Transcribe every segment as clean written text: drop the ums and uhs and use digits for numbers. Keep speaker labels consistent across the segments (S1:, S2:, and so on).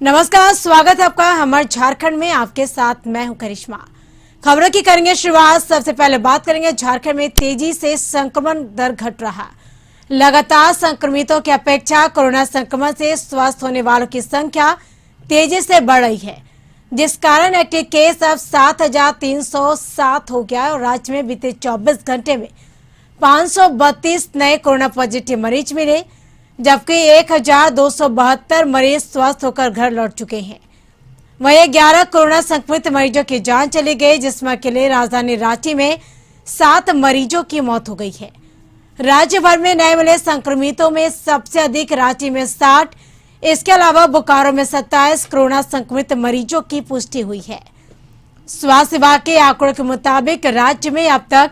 S1: नमस्कार, स्वागत है आपका हमारे झारखंड में। आपके साथ मैं हूं करिश्मा। खबरों की करेंगे शुरुआत। सबसे पहले बात करेंगे झारखंड में तेजी से संक्रमण दर घट रहा। लगातार संक्रमितों की अपेक्षा कोरोना संक्रमण से स्वस्थ होने वालों की संख्या तेजी से बढ़ रही है, जिस कारण एक्टिव केस अब 7,307 हो गया और राज्य में बीते 24 घंटे में 532 नए कोरोना पॉजिटिव मरीज मिले, जबकि 1,272 मरीज स्वस्थ होकर घर लौट चुके हैं। वहीं 11 कोरोना संक्रमित मरीजों की जान चली गई, जिसमें अकेले राजधानी रांची में 7 मरीजों की मौत हो गई है। राज्य भर में नए मिले संक्रमितों में सबसे अधिक रांची में 60, इसके अलावा बोकारो में 27 कोरोना संक्रमित मरीजों की पुष्टि हुई है। स्वास्थ्य विभाग के आंकड़ों के मुताबिक राज्य में अब तक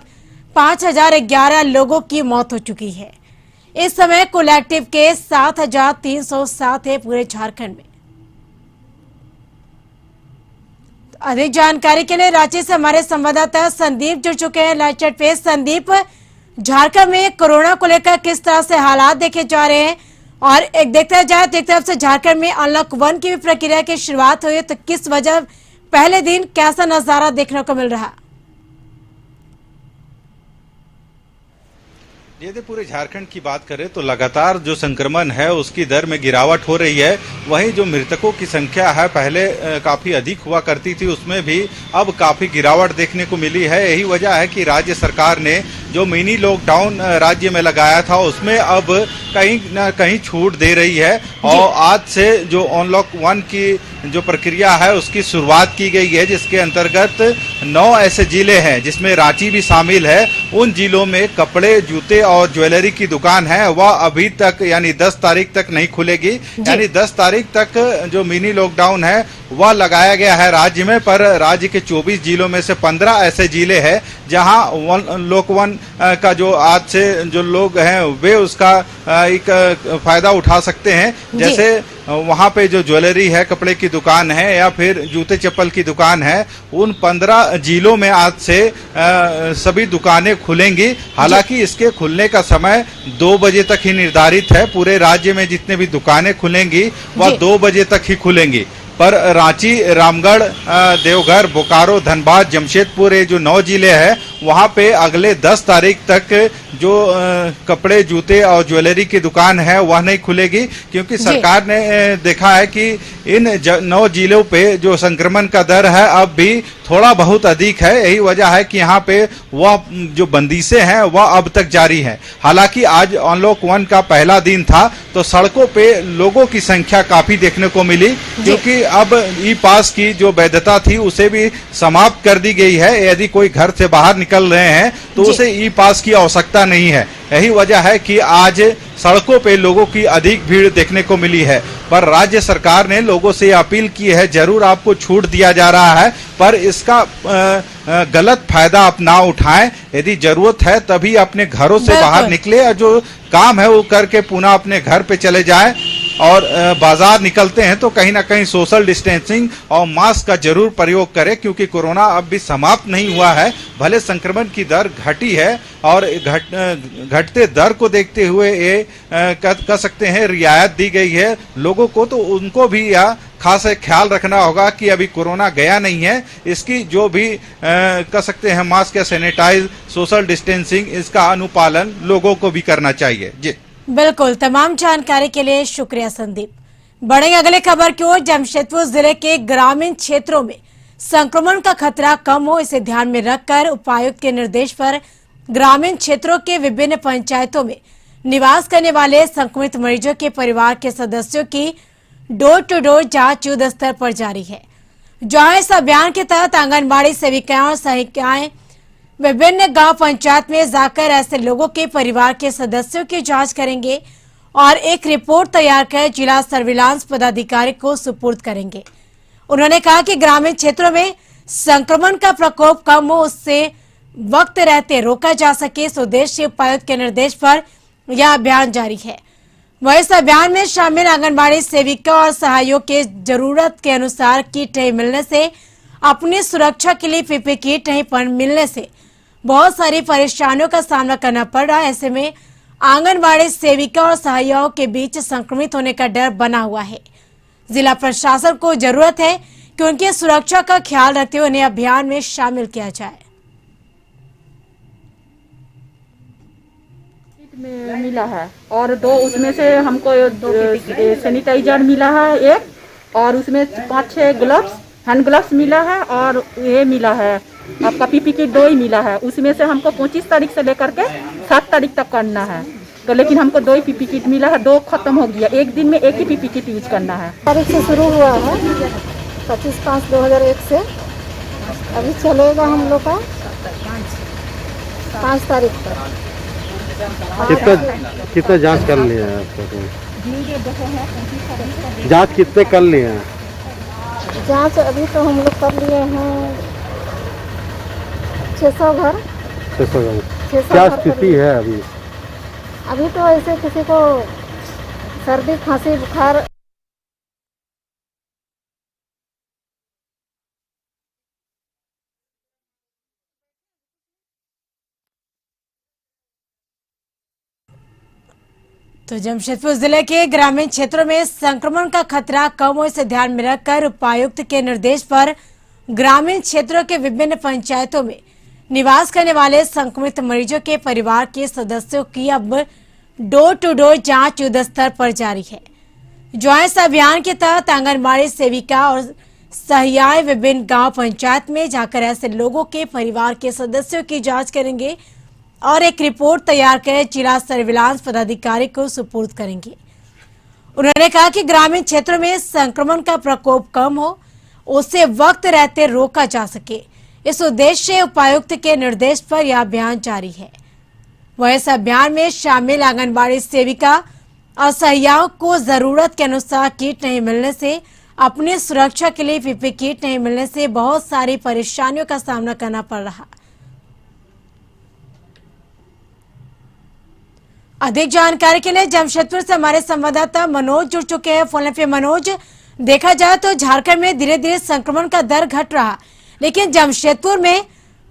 S1: 5,011 लोगों की मौत हो चुकी है। इस समय कुल एक्टिव केस 7,307 है पूरे झारखंड में। अधिक जानकारी के लिए रांची से हमारे संवाददाता संदीप जुड़ चुके हैं लाइव चैट पे। संदीप, झारखंड में कोरोना को लेकर किस तरह से हालात देखे जा रहे हैं, और एक देखते जाए तो एक तरफ से झारखंड में अनलॉक 1 की भी प्रक्रिया की शुरुआत हुई, तो किस वजह पहले दिन कैसा नजारा देखने को मिल रहा?
S2: यदि पूरे झारखंड की बात करें तो लगातार जो संक्रमण है उसकी दर में गिरावट हो रही है। वहीं जो मृतकों की संख्या है पहले काफी अधिक हुआ करती थी, उसमें भी अब काफी गिरावट देखने को मिली है। यही वजह है कि राज्य सरकार ने जो मिनी लॉकडाउन राज्य में लगाया था उसमें अब कहीं न कहीं छूट दे रही है, और आज से जो अनलॉक 1 की जो प्रक्रिया है उसकी शुरुआत की गई है, जिसके अंतर्गत 9 ऐसे जिले हैं जिसमें रांची भी शामिल है। उन जिलों में कपड़े, जूते और ज्वेलरी की दुकान है वह अभी तक यानी 10 तारीख तक नहीं खुलेगी। यानी 10 तारीख तक जो मिनी लॉकडाउन है वह लगाया गया है राज्य में, पर राज्य के 24 जिलों में से 15 ऐसे जिले हैं जहां अनलॉक 1 का जो आज से जो लोग हैं वे उसका एक फायदा उठा सकते हैं। जैसे वहां पे जो ज्वेलरी है, कपड़े की दुकान है या फिर जूते चप्पल की दुकान है, उन 15 जिलों में आज से सभी दुकानें खुलेंगी। हालांकि इसके खुलने का समय 2 बजे तक ही निर्धारित है। पूरे राज्य में जितने भी दुकानें खुलेंगी वह 2 बजे तक ही खुलेंगी, पर रांची, रामगढ़, देवघर, बोकारो, धनबाद, जमशेदपुर, ये जो 9 जिले हैं वहां पे अगले 10 तारीख तक जो कपड़े, जूते और ज्वेलरी की दुकान है वह नहीं खुलेगी, क्योंकि सरकार ने देखा है कि इन 9 जिलों पे जो संक्रमण का दर है अब भी थोड़ा बहुत अधिक है। यही वजह है कि यहाँ पे वह जो बंदिशें हैं वह अब तक जारी हैं। हालांकि आज अनलॉक 1 का पहला दिन था तो सड़कों पे लोगों की संख्या काफी देखने को मिली, क्योंकि अब ई पास की जो वैधता थी उसे भी समाप्त कर दी गई है। यदि कोई घर से बाहर निकल रहे हैं तो उसे ई पास की आवश्यकता नहीं है। यही वजह है कि आज सड़कों पे लोगों की अधिक भीड़ देखने को मिली है, पर राज्य सरकार ने लोगों से अपील की है, जरूर आपको छूट दिया जा रहा है पर इसका गलत फायदा आप ना उठाएं। यदि जरूरत है तभी अपने घरों से बाहर निकले और जो काम है वो करके पुनः अपने घर पे चले जाएं। और बाजार निकलते हैं तो कहीं ना कहीं सोशल डिस्टेंसिंग और मास्क का जरूर प्रयोग करें, क्योंकि कोरोना अब भी समाप्त नहीं हुआ है। भले संक्रमण की दर घटी है और घटते दर को देखते हुए ये कह सकते हैं रियायत दी गई है लोगों को, तो उनको भी यह खास ख्याल रखना होगा कि अभी कोरोना गया नहीं है। इसकी जो भी कह सकते हैं मास्क या सैनिटाइज, सोशल डिस्टेंसिंग, इसका अनुपालन लोगों को भी करना चाहिए। जी
S1: बिल्कुल, तमाम जानकारी के लिए शुक्रिया संदीप। बढ़ेंगे अगले खबर की ओर। जमशेदपुर जिले के ग्रामीण क्षेत्रों में संक्रमण का खतरा कम हो, इसे ध्यान में रखकर उपायुक्त के निर्देश पर ग्रामीण क्षेत्रों के विभिन्न पंचायतों में निवास करने वाले संक्रमित मरीजों के परिवार के सदस्यों की डोर टू डोर जांच युद्ध स्तर पर जारी है, जहां इस अभियान के तहत आंगनबाड़ी सेविकाएं और सहायिकाएं विभिन्न गांव पंचायत में जाकर ऐसे लोगों के परिवार के सदस्यों की जांच करेंगे और एक रिपोर्ट तैयार कर जिला सर्विलांस पदाधिकारी को सुपुर्द करेंगे। उन्होंने कहा कि ग्रामीण क्षेत्रों में संक्रमण का प्रकोप कम हो, उससे वक्त रहते रोका जा सके, इस उद्देश्य से उपायुक्त के निर्देश पर यह अभियान जारी है। वह इस अभियान में शामिल आंगनबाड़ी सेविका और सहायकों के जरूरत के अनुसार किट नहीं मिलने से, अपनी सुरक्षा के लिए पीपी किट नहीं मिलने से बहुत सारी परेशानियों का सामना करना पड़ रहा है। ऐसे में आंगनबाड़ी सेविका और सहायिकाओं के बीच संक्रमित होने का डर बना हुआ है। जिला प्रशासन को जरूरत है कि उनकी सुरक्षा का ख्याल रखते हुए उन्हें अभियान में शामिल किया जाए।
S3: में मिला है और 2 उसमें से हमको सैनिटाइजर मिला है एक, और उसमें 5-6 ग्लव्स, हैंड ग्लव्स मिला है, और ये मिला है आपका पीपी किट 2 ही मिला है। उसमें से हमको 25 तारीख से लेकर के 7 तारीख तक करना है, तो लेकिन हमको 2 ही पीपी किट मिला है, 2 खत्म हो गया। एक दिन में एक ही पीपी किट यूज करना है।
S4: तारीख से शुरू हुआ है 25/5/2001 से, अभी चलेगा हम लोग का 5 तारीख तक।
S5: कितना जांच कर लिया है आपको? जांच कितने कर लिए हैं?
S4: जांच अभी तो हम लोग कर लिए हैं 600 घर।
S5: 600 घर।
S4: 600
S5: क्या
S4: घर
S5: स्थिति है अभी?
S4: अभी तो ऐसे किसी को सर्दी खांसी बुखार
S1: तो जमशेदपुर जिले के ग्रामीण क्षेत्रों में संक्रमण का खतरा कम हो, इसे ध्यान में रखकर उपायुक्त के निर्देश पर ग्रामीण क्षेत्रों के विभिन्न पंचायतों में निवास करने वाले संक्रमित मरीजों के परिवार के सदस्यों की अब डोर टू डोर जांच युद्ध स्तर पर जारी है। ज्वाइस अभियान के तहत आंगनबाड़ी सेविका और सहियाएं विभिन्न गांव पंचायत में जाकर ऐसे लोगों के परिवार के सदस्यों की जांच करेंगे और एक रिपोर्ट तैयार कर जिला सर्विलांस पदाधिकारी को सुपुर्द करेंगे। उन्होंने कहा कि ग्रामीण क्षेत्रों में संक्रमण का प्रकोप कम हो, उसे वक्त रहते रोका जा सके, इस उद्देश्य से उपायुक्त के निर्देश पर यह अभियान जारी है। वह इस अभियान में शामिल आंगनबाड़ी सेविका और सहियाओं को जरूरत के अनुसार किट नहीं मिलने से, अपनी सुरक्षा के लिए पीपी किट नहीं मिलने से बहुत सारी परेशानियों का सामना करना पड़ रहा। अधिक जानकारी के लिए जमशेदपुर से हमारे संवाददाता मनोज जुड़ चुके हैं फोन पे। मनोज, देखा जाए तो झारखंड में धीरे धीरे संक्रमण का दर घट रहा, लेकिन जमशेदपुर में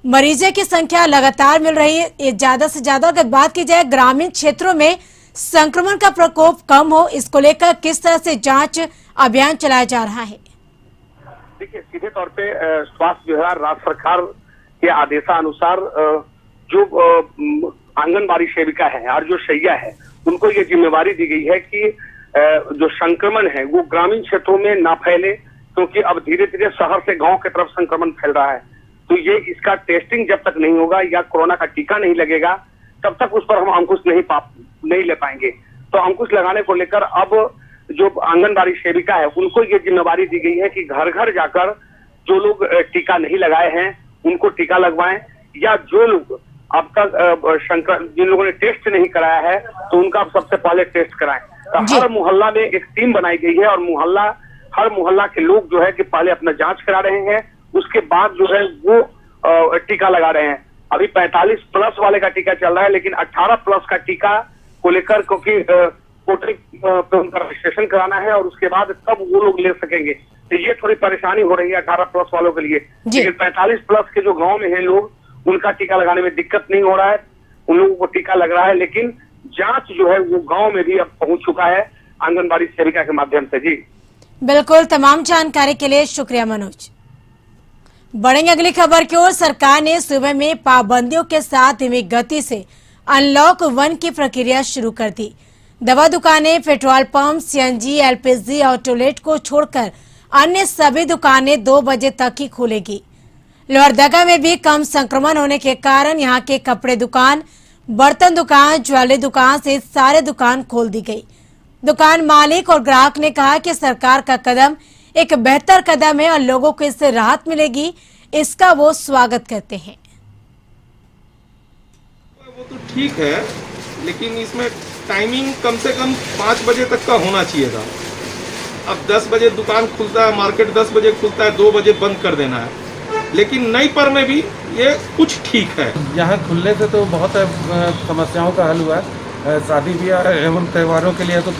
S1: मरीजों की संख्या लगातार मिल रही है। ज्यादा से ज्यादा अगर बात की जाए ग्रामीण क्षेत्रों में संक्रमण का प्रकोप कम हो, इसको लेकर किस तरह से जांच अभियान चलाया जा रहा है?
S6: देखिए, सीधे तौर पे स्वास्थ्य विभाग राज्य सरकार के आदेशानुसार जो आंगनबाड़ी सेविका है और जो शैया है, उनको ये जिम्मेवारी दी गई है कि जो संक्रमण है वो ग्रामीण क्षेत्रों में ना फैले, क्योंकि अब धीरे धीरे शहर से गांव की तरफ संक्रमण फैल रहा है। तो ये इसका टेस्टिंग जब तक नहीं होगा या कोरोना का टीका नहीं लगेगा तब तक उस पर हम अंकुश नहीं ले पाएंगे। तो अंकुश लगाने को लेकर अब जो आंगनबाड़ी सेविका है उनको ये जिम्मेवारी दी गई है कि घर घर जाकर जो लोग टीका नहीं लगाए हैं उनको टीका लगवाएं, या जो लोग अब तक जिन लोगों ने टेस्ट नहीं कराया है तो उनका अब सबसे पहले टेस्ट कराएं। तो हर मोहल्ला में एक टीम बनाई गई है और हर मोहल्ला के लोग जो है कि पहले अपना जांच करा रहे हैं, उसके बाद जो है वो टीका लगा रहे हैं। अभी 45 प्लस वाले का टीका चल रहा है, लेकिन 18 प्लस का टीका को लेकर क्योंकि पोर्टल पे उनका रजिस्ट्रेशन कराना है और उसके बाद तब वो लोग ले सकेंगे। तो ये थोड़ी परेशानी हो रही है 18 प्लस वालों के लिए। लेकिन 45 प्लस के जो गाँव में है लोग, उनका टीका लगाने में दिक्कत नहीं हो रहा है, उन लोगों को टीका लग रहा है। लेकिन जांच जो है वो गांव में भी अब पहुंच चुका है आंगनबाड़ी सेविका के माध्यम से। जी
S1: बिल्कुल, तमाम जानकारी के लिए शुक्रिया मनोज। बढ़ेंगे अगली खबर की ओर। सरकार ने सूबे में पाबंदियों के साथ धीमी गति से अनलॉक 1 की प्रक्रिया शुरू कर दी। दवा दुकानें, पेट्रोल पंप, सीएनजी, एलपीजी और टॉयलेट को छोड़कर अन्य सभी दुकानें 2 बजे तक ही खुलेगी। लोहरदगा में भी कम संक्रमण होने के कारण यहां के कपड़े दुकान, बर्तन दुकान, ज्वेलरी दुकान से सारे दुकान खोल दी गई। दुकान मालिक और ग्राहक ने कहा कि सरकार का कदम एक बेहतर कदम है और लोगों को इससे राहत मिलेगी, इसका वो स्वागत करते हैं।
S7: वो तो ठीक है, लेकिन इसमें टाइमिंग कम से कम 5 बजे तक का होना चाहिए था। अब 10 बजे दुकान खुलता है, मार्केट 10 बजे खुलता है, 2 बजे बंद कर देना है। लेकिन नई पर में भी ये कुछ ठीक है।
S8: यहाँ खुलने से तो बहुत समस्याओं का हल हुआ। शादी ब्याह एवं त्योहारों के लिए तो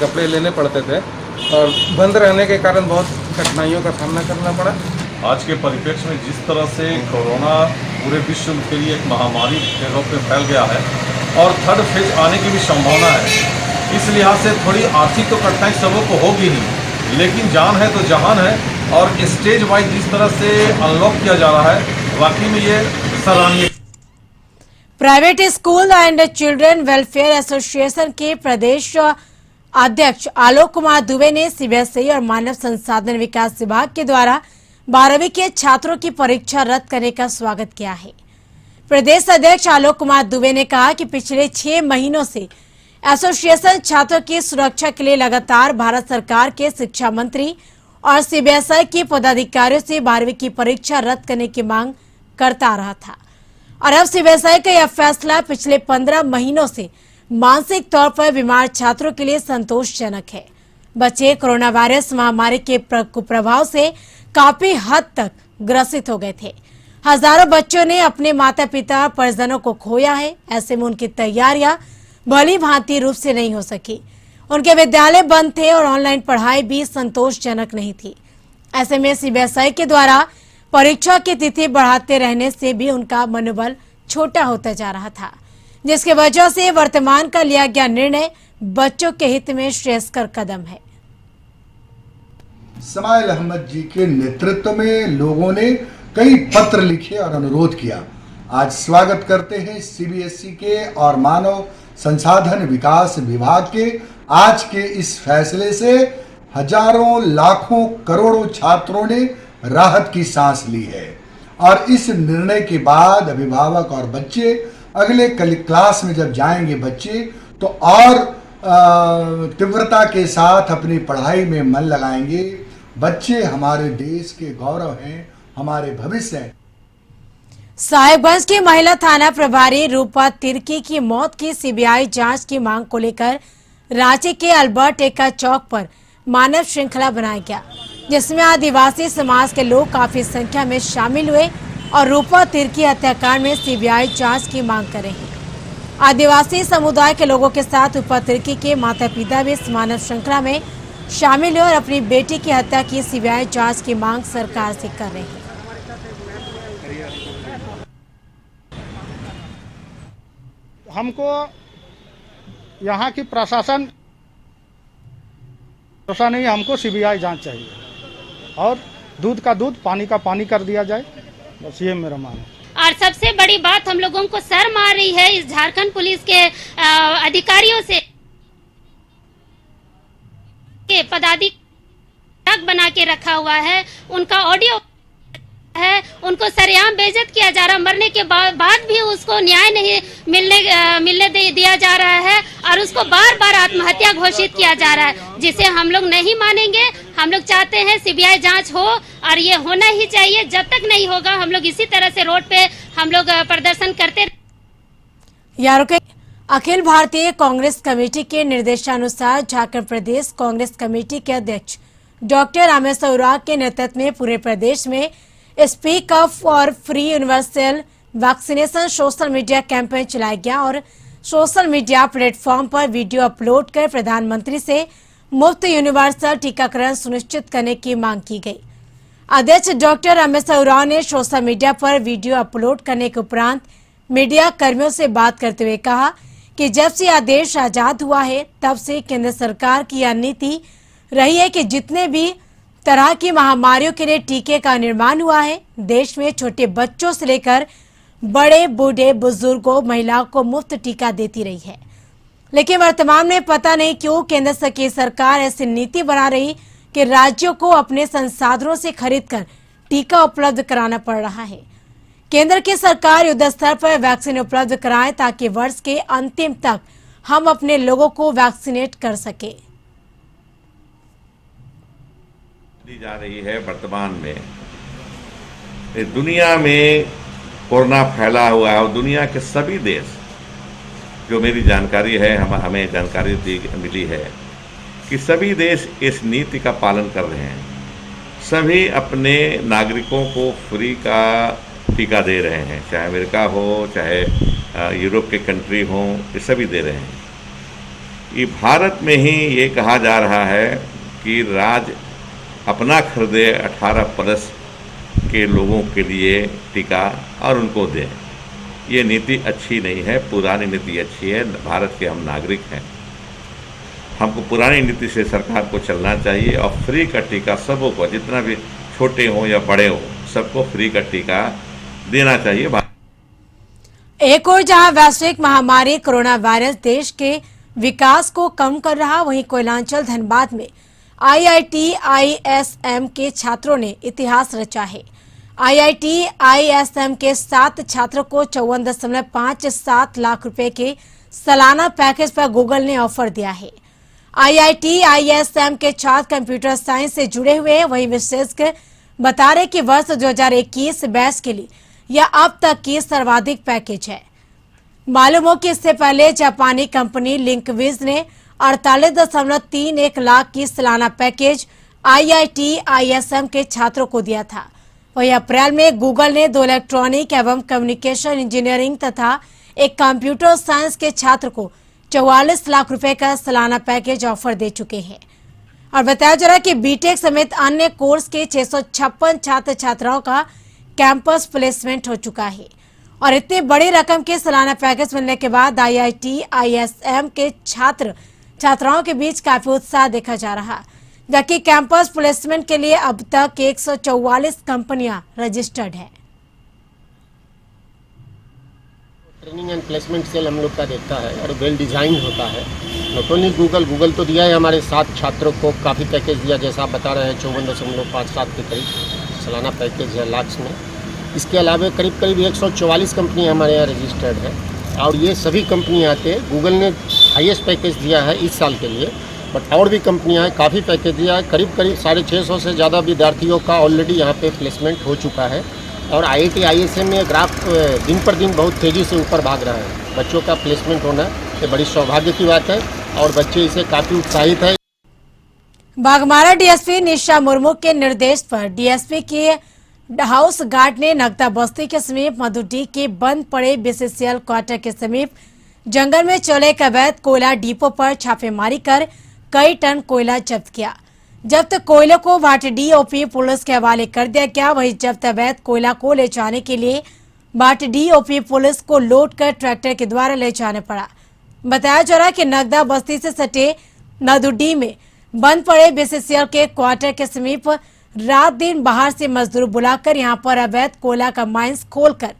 S8: कपड़े लेने पड़ते थे और बंद रहने के कारण बहुत कठिनाइयों का सामना करना पड़ा।
S9: आज के परिप्रेक्ष्य में जिस तरह से कोरोना पूरे विश्व के लिए एक महामारी के रूप में फैल गया है और थर्ड फेज आने की भी संभावना है, इस लिहाज से थोड़ी आर्थिक तो कठिनाई सबों को होगी ही, लेकिन जान है तो जहान है। और स्टेज वाइज जिस तरह से अनलॉक किया जा रहा है, वाकई में ये सराहनीय।
S1: Private school and children welfare association के प्रदेश अध्यक्ष आलोक कुमार दुबे ने सीबीएसई और मानव संसाधन विकास विभाग के द्वारा 12वीं के छात्रों की परीक्षा रद्द करने का स्वागत किया है। प्रदेश अध्यक्ष आलोक कुमार दुबे ने कहा कि पिछले 6 महीनों से एसोसिएशन छात्रों की सुरक्षा के लिए लगातार भारत सरकार के शिक्षा मंत्री और सीबीएसई के पदाधिकारियों से 12वीं की परीक्षा रद्द करने की मांग करता आ रहा था और अब सीबीएसई का यह फैसला पिछले 15 महीनों से मानसिक तौर पर बीमार छात्रों के लिए संतोषजनक है। बच्चे कोरोना वायरस महामारी के कुप्रभाव से काफी हद तक ग्रसित हो गए थे। हजारों बच्चों ने अपने माता पिता परिजनों को खोया है। ऐसे में उनकी तैयारियां भली भांति रूप से नहीं हो सकी। उनके विद्यालय बंद थे और ऑनलाइन पढ़ाई भी संतोषजनक नहीं थी। ऐसे में सीबीएसई के द्वारा परीक्षा की तिथि बढ़ाते रहने से भी उनका मनोबल छोटा होता जा रहा था, जिसकी वजह से वर्तमान का लिया गया निर्णय बच्चों के हित में श्रेयस्कर कदम है।
S10: समाइल अहमद जी के नेतृत्व में लोगों ने कई पत्र लिखे और अनुरोध किया। आज स्वागत करते हैं सीबीएसई के और मानव संसाधन विकास विभाग के आज के इस फैसले से हजारों लाखों करोड़ों छात्रों ने राहत की सांस ली है और इस निर्णय के बाद अभिभावक और बच्चे अगले क्लास में जब जाएंगे बच्चे तो और तीव्रता के साथ अपनी पढ़ाई में मन लगाएंगे। बच्चे हमारे देश के गौरव हैं, हमारे भविष्य हैं।
S1: साहिबगंज की महिला थाना प्रभारी रूपा तिर्की की मौत की सीबीआई जांच की मांग को लेकर रांची के अल्बर्ट एक्का चौक पर मानव श्रृंखला बनाया गया, जिसमें आदिवासी समाज के लोग काफी संख्या में शामिल हुए और रूपा तिर्की हत्याकांड में सीबीआई जांच की मांग कर रहे हैं। आदिवासी समुदाय के लोगों के साथ रूपा तिर्की के माता पिता भी इस मानव श्रृंखला में शामिल हुए और अपनी बेटी की हत्या की सीबीआई जांच की मांग सरकार से कर रहे हैं।
S11: हमको यहाँ की प्रशासन नहीं, हमको सीबीआई जांच चाहिए और दूध का दूध पानी का पानी कर दिया जाए, बस ये मेरा मानना है।
S12: और सबसे बड़ी बात हम लोगों को शर्म आ रही है इस झारखंड पुलिस के अधिकारियों से, के पदाधिकारी बना के रखा हुआ है, उनका ऑडियो है, उनको सरेआम बेइज्जत किया जा रहा है। मरने के बाद भी उसको न्याय नहीं मिलने दिया जा रहा है और उसको बार बार आत्महत्या घोषित किया जा रहा है, जिसे हम लोग नहीं मानेंगे। हम लोग चाहते हैं सीबीआई जांच हो और ये होना ही चाहिए। जब तक नहीं होगा हम लोग इसी तरह से रोड पे हम लोग प्रदर्शन करते।
S1: अखिल भारतीय कांग्रेस कमेटी के निर्देशानुसार झारखंड प्रदेश कांग्रेस कमेटी के अध्यक्ष डॉक्टर रामेश्वर उरांव के नेतृत्व में पूरे प्रदेश में speak up for free universal vaccination social media campaign चलाया गया और सोशल मीडिया प्लेटफॉर्म पर वीडियो अपलोड कर प्रधानमंत्री से मुफ्त यूनिवर्सल टीकाकरण सुनिश्चित करने की मांग की गई। अध्यक्ष डॉक्टर रामेश्वर उरांव ने सोशल मीडिया पर वीडियो अपलोड करने के उपरांत मीडिया कर्मियों से बात करते हुए कहा कि जब से आदेश आजाद हुआ है तब से केंद्र सरकार की यह नीति रही है कि जितने भी तरह की महामारियों के लिए टीके का निर्माण हुआ है, देश में छोटे बच्चों से लेकर बड़े बूढ़े बुजुर्गों महिलाओं को मुफ्त टीका देती रही है। लेकिन वर्तमान में पता नहीं क्यों केंद्र की सरकार ऐसी नीति बना रही कि राज्यों को अपने संसाधनों से खरीदकर टीका उपलब्ध कराना पड़ रहा है। केंद्र की सरकार युद्ध स्तर पर वैक्सीन उपलब्ध कराए ताकि वर्ष के अंतिम तक हम अपने लोगों को वैक्सीनेट कर सके।
S13: जा रही है वर्तमान में दुनिया में कोरोना फैला हुआ है और दुनिया के सभी देश, जो मेरी जानकारी है, हमें जानकारी मिली है कि सभी देश इस नीति का पालन कर रहे हैं। सभी अपने नागरिकों को फ्री का टीका दे रहे हैं, चाहे अमेरिका हो चाहे यूरोप के कंट्री हो, ये सभी दे रहे हैं। ये भारत में ही ये कहा जा रहा है कि राज्य अपना खरीदे 18 प्लस के लोगों के लिए टीका और उनको दें। ये नीति अच्छी नहीं है, पुरानी नीति अच्छी है। भारत के हम नागरिक हैं, हमको पुरानी नीति से सरकार को चलना चाहिए और फ्री का टीका सबों को, जितना भी छोटे हो या बड़े हो, सबको फ्री का टीका देना चाहिए।
S1: एक और जहां वैश्विक महामारी कोरोना वायरस देश के विकास को कम कर रहा, वहीं कोयलांचल धनबाद में IIT ISM के छात्रों ने इतिहास रचा है। IIT ISM के 7 छात्रों को 54.57 लाख रुपए के सालाना पैकेज पर गूगल ने ऑफर दिया है। IIT ISM के छात्र कंप्यूटर साइंस से जुड़े हुए हैं। वहीं विशेषज्ञ बता रहे कि वर्ष 2021 बैच के लिए यह अब तक की सर्वाधिक पैकेज है। मालूम हो कि इससे पहले जापानी कंपनी लिंकविज ने 48.31 लाख की सालाना पैकेज IIT ISM के छात्रों को दिया था। वहीं अप्रैल में गूगल ने 2 इलेक्ट्रॉनिक एवं कम्युनिकेशन इंजीनियरिंग तथा एक कंप्यूटर साइंस के छात्र को 44 लाख रुपए का सालाना पैकेज ऑफर दे चुके हैं। और बताया जा रहा है कि बीटेक समेत अन्य कोर्स के 656 छात्र छात्राओं का कैंपस प्लेसमेंट हो चुका है। और इतनी बड़ी रकम के सालाना पैकेज मिलने के बाद IIT ISM के छात्र छात्राओं के बीच काफी उत्साह देखा जा रहा, जबकि कैंपस प्लेसमेंट के लिए अब तक 144 कंपनियां रजिस्टर्ड है।
S14: ट्रेनिंग एंड प्लेसमेंट सेल हम लोग का देखता है और वेल डिजाइन होता है। नॉट ओनली गूगल तो दिया है, हमारे 7 छात्रों को काफ़ी पैकेज दिया, जैसा आप बता रहे हैं 54.57 के करीब सालाना पैकेज है लाख्स में। इसके अलावा करीब 144 कंपनियां हमारे यहाँ रजिस्टर्ड है और ये सभी कंपनियां आते हैं। गूगल ने हाईएस्ट पैकेज दिया है इस साल के लिए, बट और भी कंपनियां हैं, काफ़ी पैकेज दिया है। करीब 650 से ज़्यादा विद्यार्थियों का ऑलरेडी यहाँ पे प्लेसमेंट हो चुका है। और IIT ISM में ग्राफ दिन पर दिन बहुत तेज़ी से ऊपर भाग रहा है। बच्चों का प्लेसमेंट होना ये बड़ी सौभाग्य की बात है और बच्चे इसे काफ़ी उत्साहित है।
S1: बाघमारा डीएसपी निशा मुर्मू के निर्देश पर डीएसपी के हाउस गार्ड ने नगदा बस्ती के समीप मधुडी के बंद पड़े BCCL क्वार्टर के समीप जंगल में चले एक अवैध कोयला डिपो पर छापेमारी कर कई टन कोयला जब्त किया। जब्त कोयले को भाटडी OP पुलिस के हवाले कर दिया गया। वहीं जब्त अवैध कोयला को ले जाने के लिए भाटडी OP पुलिस को लोड कर ट्रैक्टर के द्वारा ले जाना पड़ा। बताया जा रहा है कि नगदा बस्ती से सटे नदुडी में बंद पड़े BCCL के क्वार्टर के समीप रात दिन बाहर से मजदूर बुलाकर यहां पर अवैध कोयला का माइंस खोलकर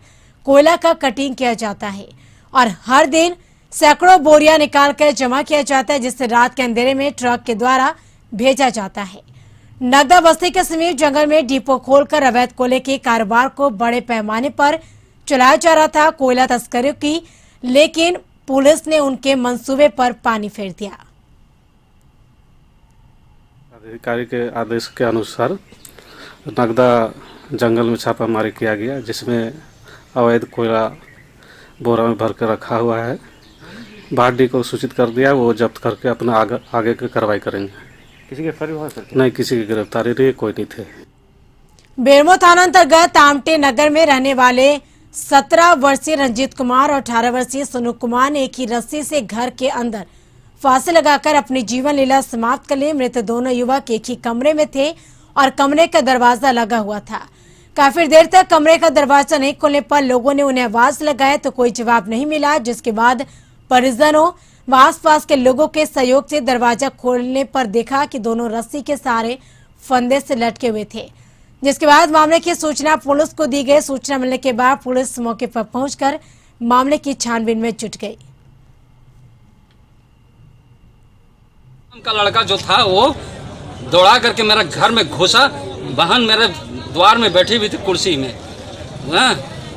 S1: कोयला का कटिंग किया जाता है और हर दिन सैकड़ों बोरियां निकालकर जमा किया जाता है, जिससे रात के अंधेरे में ट्रक के द्वारा भेजा जाता है। नगदा बस्ती के समीप जंगल में डिपो खोलकर अवैध कोयले के कारोबार को बड़े पैमाने पर चलाया जा रहा था कोयला तस्करों की, लेकिन पुलिस ने उनके मंसूबे पर पानी फेर दिया।
S5: अधिकारी के आदेश के अनुसार नगदा जंगल में छापामारी किया गया, जिसमें अवैध कोयला बोरा में भर कर रखा हुआ है। भाटी को सूचित कर दिया, वो जब्त करके अपना आगे की कार्रवाई करेंगे।
S15: किसी गिरफ्तारी हुआ सर?
S5: नहीं, किसी की गिरफ्तारी नहीं, कोई नहीं थे।
S1: बेरमो थाना अंतर्गत आमटे नगर में रहने वाले 17 वर्षीय रंजीत कुमार और 18 वर्षीय सोनू कुमार ने एक ही रस्सी से घर के अंदर फांसी लगाकर अपनी जीवन लीला समाप्त कर ली। मृत दोनों युवक एक ही कमरे में थे और कमरे का दरवाजा लगा हुआ था। काफी देर तक कमरे का दरवाजा नहीं खोलने पर लोगों ने उन्हें आवाज लगाया तो कोई जवाब नहीं मिला, जिसके बाद परिजनों व आसपास के लोगों के सहयोग से दरवाजा खोलने पर देखा कि दोनों रस्सी के सहारे फंदे से लटके हुए थे, जिसके बाद मामले की सूचना पुलिस को दी गई। सूचना मिलने के बाद पुलिस मौके पर पहुंचकर मामले की छानबीन में जुट गई।
S16: का लड़का जो था वो दौड़ा करके मेरा घर में घुसा, बहन मेरे द्वार में बैठी हुई थी कुर्सी में।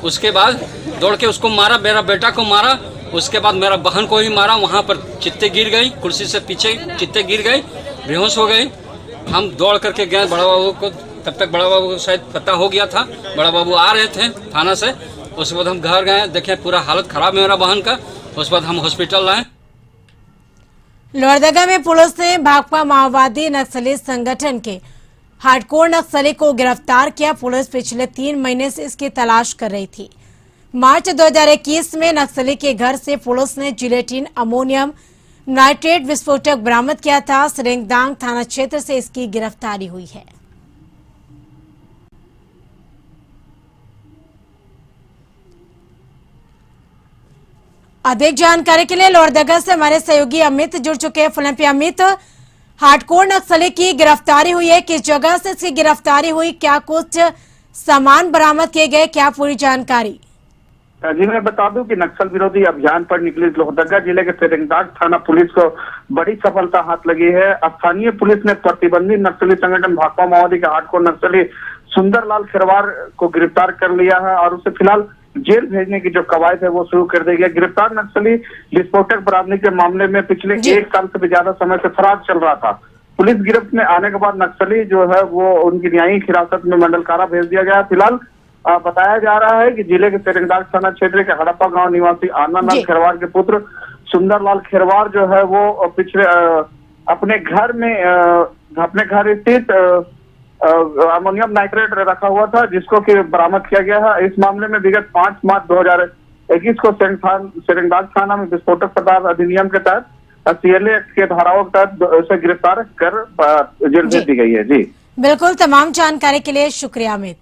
S16: उसके बाद दौड़ के उसको मारा, मेरा बेटा को मारा, उसके बाद मेरा बहन को भी मारा। वहाँ पर चित्ते गिर गई, कुर्सी से पीछे चित्ते गिर गई, बेहोश हो गई। हम दौड़ करके गए बड़ा बाबू को, तब तक बड़ा बाबू को शायद पता हो गया था, बड़ा बाबू आ रहे थे थाना से। उसके बाद हम घर गए, देखे पूरा हालत खराब है मेरा बहन का। उसके बाद हम हॉस्पिटल लाए।
S1: लोहरदगा में पुलिस ने भाकपा माओवादी नक्सली संगठन के हार्डकोर नक्सली को गिरफ्तार किया। पुलिस पिछले 3 महीने से इसकी तलाश कर रही थी। मार्च 2021 में नक्सली के घर से पुलिस ने जिलेटिन अमोनियम नाइट्रेट विस्फोटक बरामद किया था। सरेंगदांग थाना क्षेत्र से इसकी गिरफ्तारी हुई है। अधिक जानकारी के लिए लोहरदगा से हमारे सहयोगी अमित जुड़ चुके हैं। फिल्म पे अमित, हार्डकोर नक्सली की गिरफ्तारी हुई है, किस जगह से इसकी गिरफ्तारी हुई, क्या कुछ सामान बरामद किए गए, क्या पूरी जानकारी?
S6: जी मैं बता दूं कि नक्सल विरोधी अभियान पर निकली लोहरदगा जिले के सेरेंगदाग थाना पुलिस को बड़ी सफलता हाथ लगी है। स्थानीय पुलिस ने प्रतिबंधित नक्सली संगठन भाकपा माओवादी के हार्डकोर नक्सली सुंदरलाल खिरवार को गिरफ्तार कर लिया है और उसे फिलहाल जेल भेजने की जो कवायद है वो शुरू कर दी गई। गिरफ्तार नक्सली विस्फोटक बरामदगी के मामले में पिछले 1 साल से भी ज्यादा समय से फरार चल रहा था। पुलिस गिरफ्त में आने के बाद नक्सली जो है वो उनकी न्यायिक हिरासत में मंडलकारा भेज दिया गया। फिलहाल बताया जा रहा है कि जिले के सेरेंगदाग थाना क्षेत्र के हड़प्पा गांव निवासी आनंदलाल खिरवार के पुत्र सुंदरलाल खिरवार जो है वो पिछले अपने घर स्थित अमोनियम नाइट्रेट रखा हुआ था, जिसको कि बरामद किया गया है। इस मामले में विगत 5 मार्च 2021 को सेरेंगदाग थाना में विस्फोटक पदार्थ अधिनियम के तहत CLA एक्ट के धाराओं के तहत उसे गिरफ्तार कर जेल भेज दी गई है। जी
S1: बिल्कुल, तमाम जानकारी के लिए शुक्रिया अमित।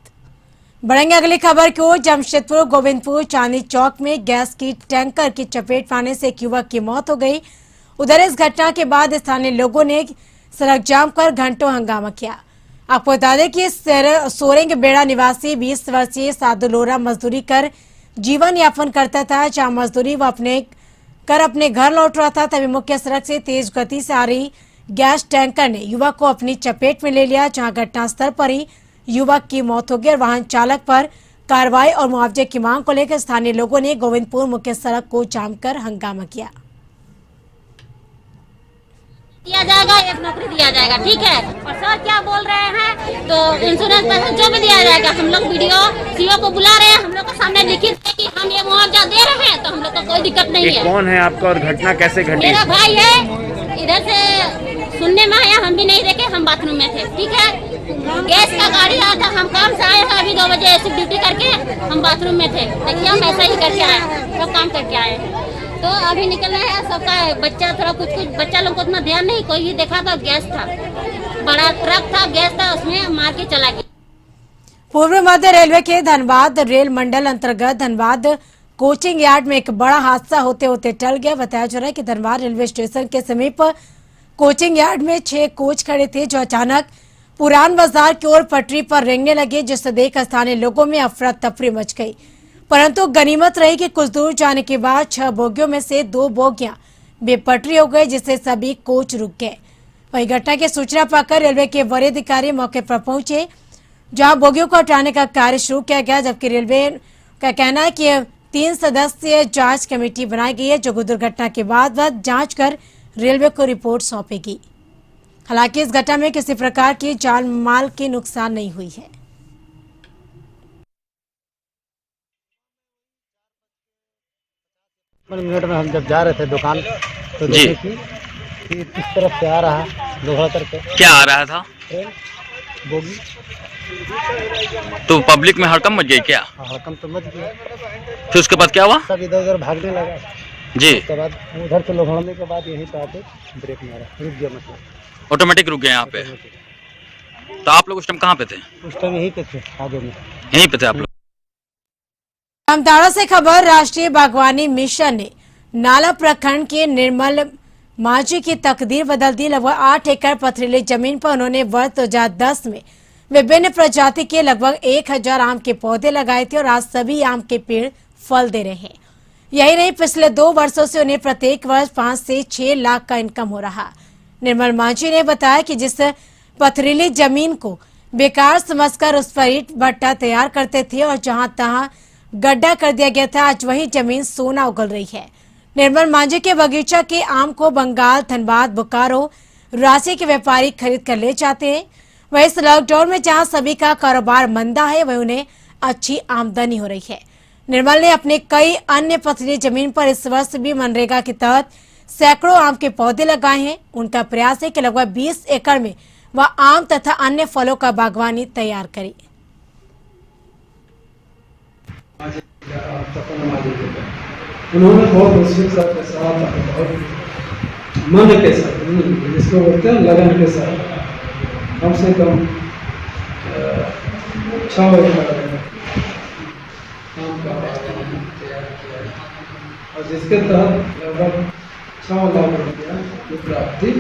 S1: बढ़ेंगे अगली खबर की ओर। जमशेदपुर गोविंदपुर चांदी चौक में गैस की टैंकर की चपेट में आने से एक युवक की मौत हो गई। उधर इस घटना के बाद स्थानीय लोगों ने सड़क जाम कर घंटों हंगामा किया। आपको बता दें कि सोरेंग बेड़ा निवासी 20 वर्षीय साधु लोरा मजदूरी कर जीवन यापन करता था। जहां मजदूरी वो अपने घर लौट रहा था, तभी मुख्य सड़क से तेज गति से आ रही गैस टैंकर ने युवक को अपनी चपेट में ले लिया, जहां घटनास्थल पर ही युवक की मौत हो गई और वाहन चालक पर कार्रवाई और मुआवजे की मांग को लेकर स्थानीय लोगों ने गोविंदपुर मुख्य सड़क को जाम कर हंगामा किया।
S12: दिया जाएगा, एक नौकरी दिया जाएगा, ठीक है। और सर क्या बोल रहे हैं तो इंश्योरेंस पैसा जो भी दिया जाएगा। हम लोग वीडियो सीओ को बुला रहे हैं, हम लोग को सामने लिखित है कि हम ये मुआवजा दे रहे हैं, तो हम लोग को कोई दिक्कत नहीं है।
S15: कौन है आपका और घटना कैसे घटी?
S12: मेरा भाई है, इधर से सुनने में आया, हम भी नहीं देखे, हम बाथरूम में थे, ठीक है। गैस का गाड़ी आया था, हम काम से आए थे अभी 2 बजे ऐसी ड्यूटी करके हम बाथरूम में थे। देखिए हम ऐसा ही करके आए, सब काम करके आए हैं। तो अभी निकल रहे हैं सबका बच्चा, थोड़ा कुछ बच्चा लोग को उतना ध्यान नहीं, कोई भी देखा था गैस था, बड़ा ट्रक था, गैस था, उसमें मार के चला गया।
S1: पूर्व मध्य रेलवे के धनबाद रेल मंडल अंतर्गत धनबाद कोचिंग यार्ड में एक बड़ा हादसा होते होते टल गया। बताया जा रहा है कि धनबाद रेलवे स्टेशन के समीप कोचिंग यार्ड में 6 कोच खड़े थे, जो अचानक पुरान बाजार की ओर पटरी पर रेंगने लगे, जिससे देख स्थानीय लोगों में अफरा तफरी मच गई। परंतु गनीमत रही कि कुछ दूर जाने के बाद 6 बोगियों में से 2 बोगियां बेपटरी हो गई, जिससे सभी कोच रुक गए। वही घटना की सूचना पाकर रेलवे के वरीय अधिकारी मौके पर पहुंचे, जहां बोगियों को हटाने का कार्य शुरू किया गया। जबकि रेलवे का कहना है कि 3 सदस्यीय जांच कमेटी बनाई गई है, जो दुर्घटना के बाद जांच कर रेलवे को रिपोर्ट सौंपेगी। हालांकि इस घटना में किसी प्रकार की जान माल की नुकसान नहीं हुई है।
S17: मिनट में हम जब जा रहे थे दुकान तो देखे कि इस तरफ से आ रहा लोहा करके।
S15: क्या आ रहा था?
S17: Train bogie.
S15: तो पब्लिक में हड़कम मच गई क्या?
S17: हड़कम तो मच गया।
S15: फिर उसके बाद क्या हुआ?
S17: सब इधर उधर भागने लगा
S15: जी।
S17: उसके बाद उधर से लोहड़ने के बाद यहीं पे आके ब्रेक मारा, रुक गया, मतलब
S15: ऑटोमेटिक रुक गए यहाँ पे। तो आप लोग उस टाइम कहाँ पे थे?
S17: उस टाइम यहीं पे थे, आगे में
S15: यहीं पे थे आप लोग।
S1: जामताड़ा से खबर। राष्ट्रीय बागवानी मिशन ने नाला प्रखंड के निर्मल माझी की तकदीर बदल दी। लगभग 8 एकड़ पथरीली जमीन पर उन्होंने वर्ष 2010 में विभिन्न प्रजाति के लगभग 1000 आम के पौधे लगाए थे और आज सभी आम के पेड़ फल दे रहे हैं। यही नहीं, पिछले 2 वर्षों से उन्हें प्रत्येक वर्ष 5 से 6 लाख का इनकम हो रहा। निर्मल माझी ने बताया कि जिस पथरीली जमीन को बेकार समझकर उस पर ईंट भट्टा तैयार करते थे और जहां तहां गड्ढा कर दिया गया था, आज वही जमीन सोना उगल रही है। निर्मल माझी के बगीचा के आम को बंगाल, धनबाद, बोकारो, रांची के व्यापारी खरीद कर ले जाते हैं। वहीं इस लॉकडाउन में जहां सभी का कारोबार मंदा है, वहीं उन्हें अच्छी आमदनी हो रही है। निर्मल ने अपने कई अन्य पथरीली जमीन पर इस वर्ष भी मनरेगा के तहत सैकड़ों आम के पौधे लगाए हैं। उनका प्रयास है कि लगभग 20 एकड़ में वह आम तथा अन्य फलों का बागवानी तैयार करे।
S18: उन्होंने बहुत मुश्किल के साथ बहुत मन के साथ, जिसको बोलते हैं लगन के साथ, कम से कम 6 एकड़ आम का बागवानी तैयार किया। और जिसके तहत लगभग 6 लाख रुपया की प्राप्ति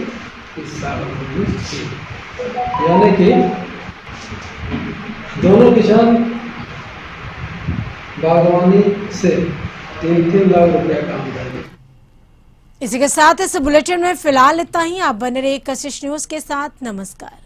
S18: इस साल हुई थी। यानी कि दोनों किसान बागवानी से 3-3 लाख रुपया का आमदनी।
S1: इसी के साथ इस बुलेटिन में फिलहाल इतना ही। आप बने रहिए कशिश न्यूज के साथ। नमस्कार।